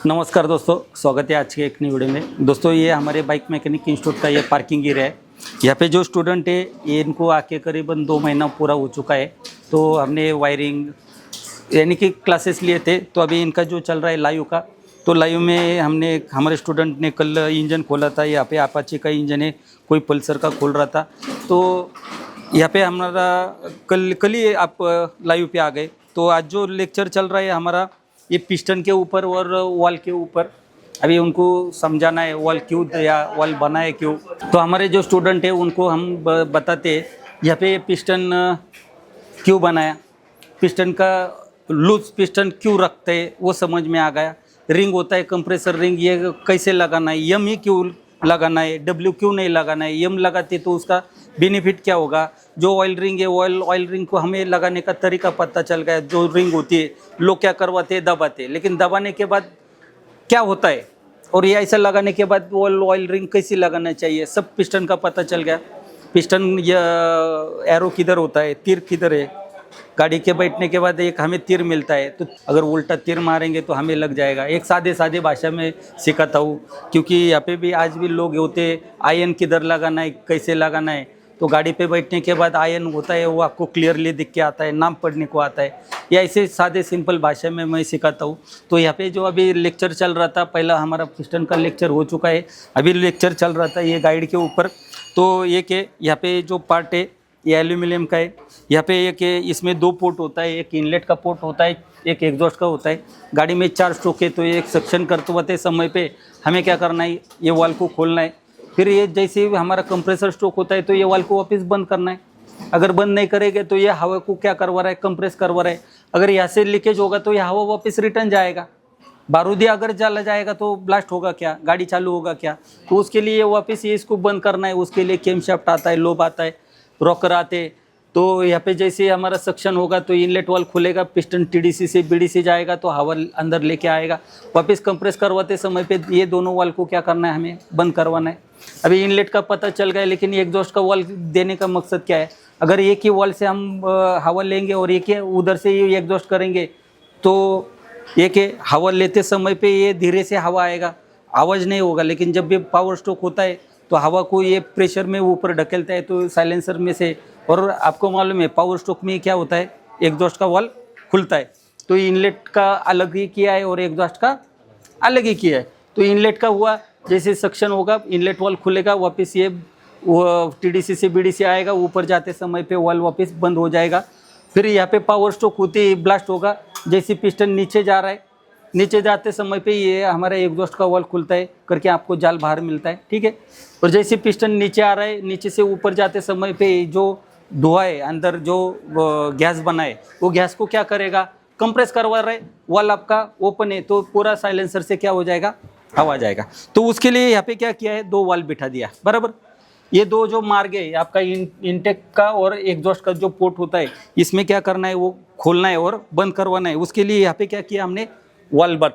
नमस्कार दोस्तों, स्वागत है आज के एक नई वीडियो में। दोस्तों ये हमारे बाइक मैकेनिक इंस्टीट्यूट का ये पार्किंग एरिया है। यहाँ पे जो स्टूडेंट है ये इनको आके करीबन 2 महीना पूरा हो चुका है। तो हमने वायरिंग यानी कि क्लासेस लिए थे। तो अभी इनका जो चल रहा है लाइव का, तो लाइव में हमने हमारे स्टूडेंट ने कल इंजन खोला था। यहाँ पे अपाचे का इंजन है, कोई पल्सर का खोल रहा था। तो यहाँ पे हमारा कल ही आप लाइव पे आ गए। तो आज जो लेक्चर चल रहा है हमारा ये पिस्टन के ऊपर और वॉल के ऊपर। अभी उनको समझाना है वॉल क्यों या वॉल बना है क्यों। तो हमारे जो स्टूडेंट है उनको हम बताते हैं यहाँ पे पिस्टन क्यों बनाया, पिस्टन का लूज पिस्टन क्यों रखते हैं वो समझ में आ गया। रिंग होता है कंप्रेसर रिंग, ये कैसे लगाना है, यम ही क्यों लगाना है, डब्ल्यू क्यों नहीं लगाना है, यम लगाते तो उसका बेनिफिट क्या होगा। जो ऑयल रिंग है ऑयल रिंग को हमें लगाने का तरीका पता चल गया। जो रिंग होती है लोग क्या करवाते हैं, दबाते हैं, लेकिन दबाने के बाद क्या होता है और ये ऐसा लगाने के बाद ऑयल रिंग कैसे लगाना चाहिए सब पिस्टन का पता चल गया। पिस्टन या एरो किधर होता है, तीर किधर है। गाड़ी के बैठने के बाद एक हमें तीर मिलता है, तो अगर उल्टा तीर मारेंगे तो हमें लग जाएगा। एक सादे भाषा में सिखाता हूँ, क्योंकि यहाँ पे भी आज भी लोग होते आयन किधर लगाना है, कैसे लगाना है। तो गाड़ी पे बैठने के बाद आयन होता है वो आपको क्लियरली दिख के आता है, नाम पढ़ने को आता है। या ऐसे सादे सिंपल भाषा में मैं सिखाता हूँ। तो यहाँ पे जो अभी लेक्चर चल रहा था, पहला हमारा पिस्टन का लेक्चर हो चुका है, अभी लेक्चर चल रहा था ये गाइड के ऊपर। तो ये के यहाँ पे जो पार्ट है ये एल्यूमिनियम का है। यहाँ पे एक इसमें 2 पोर्ट होता है, एक इनलेट का पोर्ट होता है, एक एग्जॉस्ट का होता है। गाड़ी में 4 स्ट्रोक है, तो एक सक्शन करते वक्त समय पे हमें क्या करना है, ये वाल्व को खोलना है। फिर ये जैसे ही हमारा कंप्रेसर स्ट्रोक होता है तो ये वाल्व को वापस बंद करना है। अगर बंद नहीं करेंगे तो ये हवा को क्या करवा रहा है, कंप्रेस करवा रहा है। अगर यहाँ से लीकेज होगा तो ये हवा वापस रिटर्न जाएगा। बारूदी अगर जला जाएगा तो ब्लास्ट होगा क्या, गाड़ी चालू होगा क्या। तो उसके लिए वापस ये इसको बंद करना है। उसके लिए कैमशाफ्ट आता है, लोब आता है, रॉकर आते। तो यहाँ पे जैसे हमारा सक्शन होगा तो इनलेट वाल्व खुलेगा, पिस्टन टीडीसी से बीडीसी जाएगा तो हवा अंदर लेके आएगा। वापस कंप्रेस करवाते समय पे ये दोनों वाल्व को क्या करना है, हमें बंद करवाना है। अभी इनलेट का पता चल गया, लेकिन एग्जॉस्ट का वाल्व देने का मकसद क्या है। अगर एक ही वाल्व से हम हवा लेंगे और एक ही उधर से ये एग्जॉस्ट करेंगे तो एक हवा लेते समय पे ये धीरे से हवा आएगा, आवाज़ नहीं होगा। लेकिन जब भी पावर स्ट्रोक होता है तो हवा को ये प्रेशर में ऊपर ढकेलता है, तो साइलेंसर में से। और आपको मालूम है पावर स्ट्रोक में क्या होता है, एग्जॉस्ट का वाल्व खुलता है। तो इनलेट का अलग ही किया है और एग्जॉस्ट का अलग ही किया है। तो इनलेट का हुआ जैसे सक्शन होगा, इनलेट वाल्व खुलेगा, वापस ये टीडीसी से बीडीसी आएगा, ऊपर जाते समय पे वाल्व वापस बंद हो जाएगा। फिर यहाँ पे पावर स्ट्रोक होती है, ब्लास्ट होगा। जैसे पिस्टन नीचे जा रहा है, नीचे जाते समय पे ये हमारा एग्जॉस्ट का वाल्व खुलता है करके आपको जाल बाहर मिलता है, ठीक है। और जैसे पिस्टन नीचे आ रहा है, नीचे से ऊपर जाते समय पे जो धुआं है, अंदर जो गैस बना है, वो गैस को क्या करेगा, कंप्रेस करवा रहा है। वाल्व आपका ओपन है तो पूरा साइलेंसर से क्या हो जाएगा, हवा जाएगा। तो उसके लिए यहाँ पे क्या किया है, 2 वाल्व बिठा दिया बराबर। ये 2 जो मार्ग है आपका इनटेक का और एग्जॉस्ट का जो पोर्ट होता है, इसमें क्या करना है, वो खोलना है और बंद करवाना है। उसके लिए यहाँ पे क्या किया, हमने वाल्व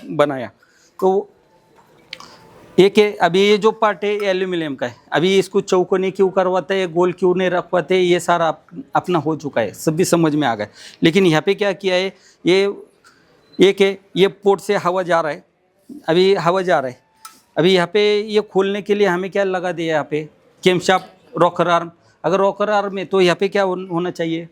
बनाया। तो एक है अभी ये जो पार्ट है एल्यूमिनियम का है। अभी इसको चौकोनी क्यों करवाते हैं, गोल क्यों नहीं रखवाते, ये सारा अपना हो चुका है, सभी समझ में आ गए। लेकिन यहाँ पे क्या किया है, ये एक है ये पोर्ट से हवा जा रहा है, अभी हवा जा रहा है। अभी यहाँ पे ये खोलने के लिए हमें क्या लगा दिया, यहाँ पे कैमशाफ्ट, रॉकर आर्म। अगर रॉकर आर्म है तो यहाँ पे क्या होना चाहिए,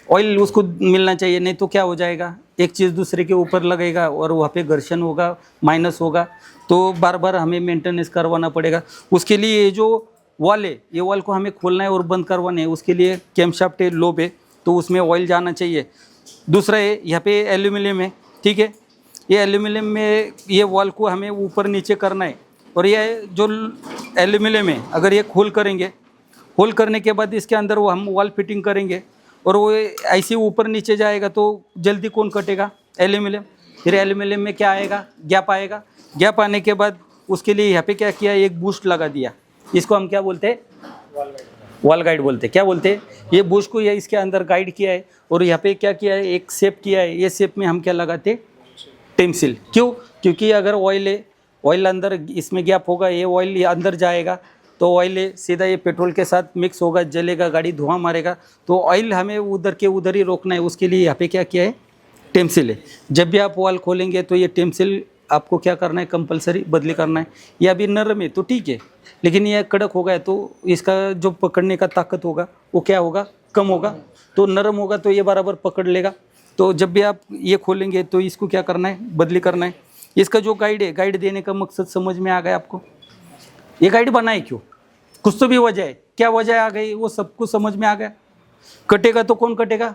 ऑयल उसको मिलना चाहिए, नहीं तो क्या हो जाएगा, एक चीज़ दूसरे के ऊपर लगेगा और वहाँ पे घर्षण होगा, माइनस होगा। तो बार बार हमें मेंटेनेंस करवाना पड़ेगा। उसके लिए ये जो वॉल है, ये वॉल को हमें खोलना है और बंद करवाना है। उसके लिए कैमशाफ्ट है, लोब है, तो उसमें ऑयल जाना चाहिए। दूसरा है यहाँ पे एल्यूमिनियम है, ठीक है। ये एल्यूमिनियम में ये वॉल को हमें ऊपर नीचे करना है। और ये जो एल्यूमिनियम है, अगर ये होल करेंगे, होल करने के बाद इसके अंदर वो हम वॉल फिटिंग करेंगे और वो ऐसे ऊपर नीचे जाएगा तो जल्दी कौन कटेगा, एल्यूमिनियम। फिर एल्यूमिनियम में क्या आएगा, गैप आएगा। गैप आने के बाद उसके लिए यहाँ पे क्या किया, एक बूस्ट लगा दिया। इसको हम क्या बोलते हैं, वॉल गाइड बोलते हैं। क्या बोलते हैं, ये बूस्ट को ये इसके अंदर गाइड किया है। और यहाँ पे क्या किया है, एक शेप किया है। ये शेप में हम क्या लगाते, टेंसिल। क्यों, क्योंकि अगर ऑयल है, ऑयल अंदर इसमें गैप होगा, ये ऑयल अंदर जाएगा तो ऑयल सीधा ये पेट्रोल के साथ मिक्स होगा, जलेगा, गाड़ी धुआं मारेगा। तो ऑयल हमें उधर के उधर ही रोकना है। उसके लिए यहाँ पे क्या किया है, टेंसिल है। जब भी आप वॉल खोलेंगे तो ये टेंसिल आपको क्या करना है, कंपलसरी बदली करना है। ये अभी नरम है तो ठीक है, लेकिन ये कड़क हो गया तो इसका जो पकड़ने का ताकत होगा वो क्या होगा, कम होगा। तो नरम होगा तो ये बराबर पकड़ लेगा। तो जब भी आप ये खोलेंगे तो इसको क्या करना है, बदली करना है। इसका जो गाइड है, गाइड देने का मकसद समझ में आ गया आपको। ये गाइड बनाए क्यों, कुछ तो भी वजह है, क्या वजह आ गई वो सब कुछ समझ में आ गया। कटेगा तो कौन कटेगा,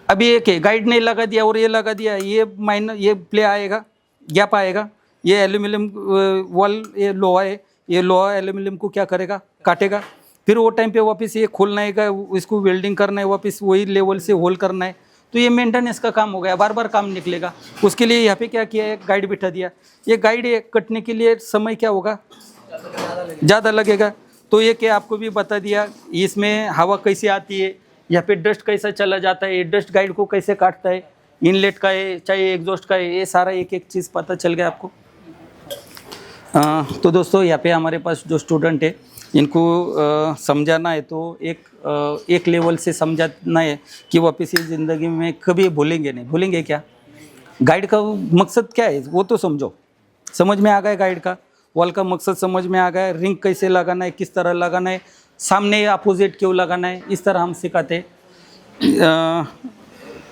अभी एक है गाइड नहीं लगा दिया और ये लगा दिया, ये प्ले आएगा, गैप आएगा। ये एल्यूमिनियम वॉल, ये लोहा है, ये लोहा एल्यूमिनियम को क्या करेगा, काटेगा। फिर वो टाइम पे वापस ये खोलना है, इसको वेल्डिंग करना है, वापस वही लेवल से होल करना है। तो ये मेंटेनेंस का काम हो गया, बार बार काम निकलेगा। उसके लिए यहाँ पे क्या किया है, गाइड बिठा दिया। ये गाइड कटने के लिए समय क्या होगा, ज़्यादा लगेगा। तो ये क्या आपको भी बता दिया, इसमें हवा कैसे आती है, यहाँ पे डस्ट कैसा चला जाता है, ये डस्ट गाइड को कैसे काटता है, इनलेट का है चाहे एग्जॉस्ट का है, ये सारा एक एक चीज़ पता चल गया आपको। तो दोस्तों यहाँ पे हमारे पास जो स्टूडेंट है इनको समझाना है तो एक लेवल से समझाना है कि वापस ये ज़िंदगी में कभी भूलेंगे नहीं। भूलेंगे क्या, गाइड का मकसद क्या है वो तो समझो, समझ में आ गया। गाइड का वॉल का मकसद समझ में आ गया, रिंग कैसे लगाना है, किस तरह लगाना है, सामने अपोजिट क्यों लगाना है, इस तरह हम सिखाते।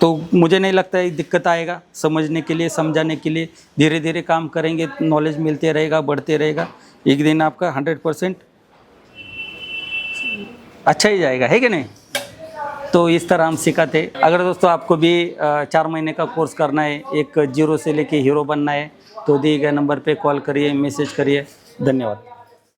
तो मुझे नहीं लगता है दिक्कत आएगा समझने के लिए, समझाने के लिए। धीरे धीरे काम करेंगे, नॉलेज मिलते रहेगा, बढ़ते रहेगा। एक दिन आपका 100% अच्छा ही जाएगा, है कि नहीं। तो इस तरह हम सिखाते। अगर दोस्तों आपको भी 4 महीने का कोर्स करना है, एक जीरो से लेके हीरो बनना है, तो दिए गए नंबर पे कॉल करिए, मैसेज करिए। धन्यवाद।